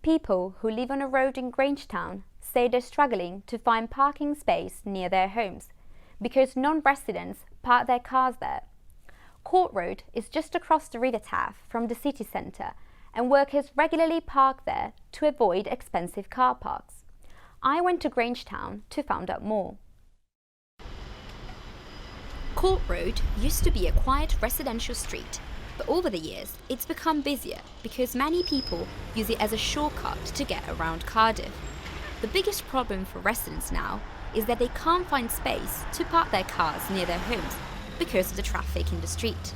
People who live on a road in Grangetown say they're struggling to find parking space near their homes because non-residents park their cars there. Court Road is just across the River Taff from the city centre, and workers regularly park there to avoid expensive car parks. I went to Grangetown to find out more. Court Road used to be a quiet residential street, but over the years it's become busier because many people use it as a shortcut to get around Cardiff. The biggest problem for residents now is that they can't find space to park their cars near their homes because of the traffic in the street.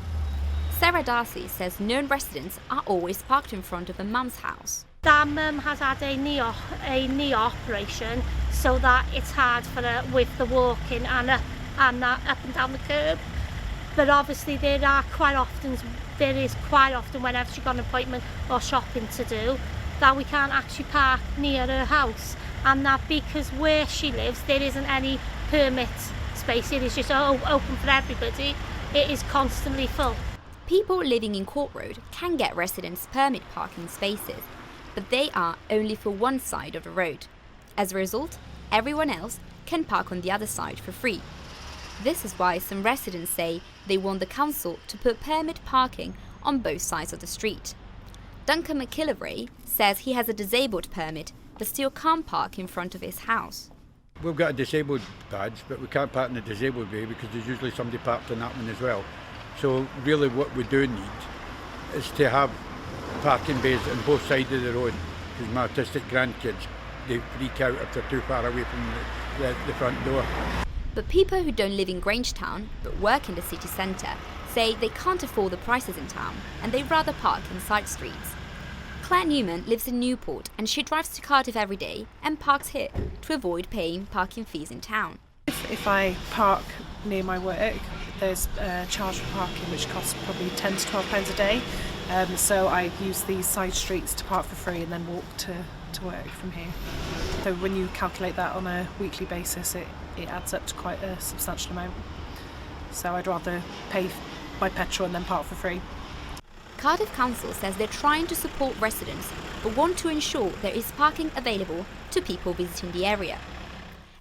Sara Darcy says known residents are always parked in front of her mum's house. Our mum has had a knee operation, so that it's hard for her with the walking and that up and down the curb. But obviously there is quite often whenever she's got an appointment or shopping to do, that we can't actually park near her house, and that because where she lives there isn't any permit space, it is just open for everybody, it is constantly full. People living in Court Road can get residents permit parking spaces, but they are only for one side of the road. As a result, everyone else can park on the other side for free. This is why some residents say they want the council to put permit parking on both sides of the street. Duncan McKillivray says he has a disabled permit but still can't park in front of his house. We've got a disabled badge, but we can't park in the disabled way because there's usually somebody parked on that one as well. So really what we do need is to have parking bays on both sides of the road, because my autistic grandkids, they freak out if they're too far away from the front door. But people who don't live in Grangetown but work in the city centre say they can't afford the prices in town and they'd rather park in side streets. Claire Newman lives in Newport and she drives to Cardiff every day and parks here to avoid paying parking fees in town. If I park near my work, there's a charge for parking which costs probably £10 to £12 a day. So I use these side streets to park for free and then walk to work from here. So when you calculate that on a weekly basis, it adds up to quite a substantial amount. So I'd rather pay my petrol and then park for free. Cardiff Council says they're trying to support residents but want to ensure there is parking available to people visiting the area.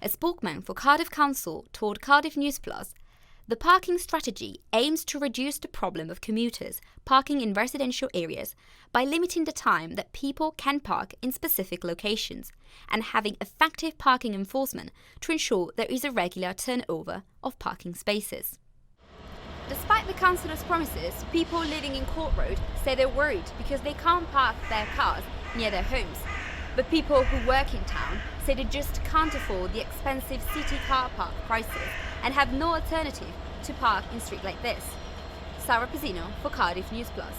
A spokesman for Cardiff Council told Cardiff News Plus, the parking strategy aims to reduce the problem of commuters parking in residential areas by limiting the time that people can park in specific locations and having effective parking enforcement to ensure there is a regular turnover of parking spaces. Despite the councillor's promises, people living in Court Road say they're worried because they can't park their cars near their homes. But people who work in town say they just can't afford the expensive city car park prices and have no alternative to park in a street like this. Sara Pasino for Cardiff News Plus.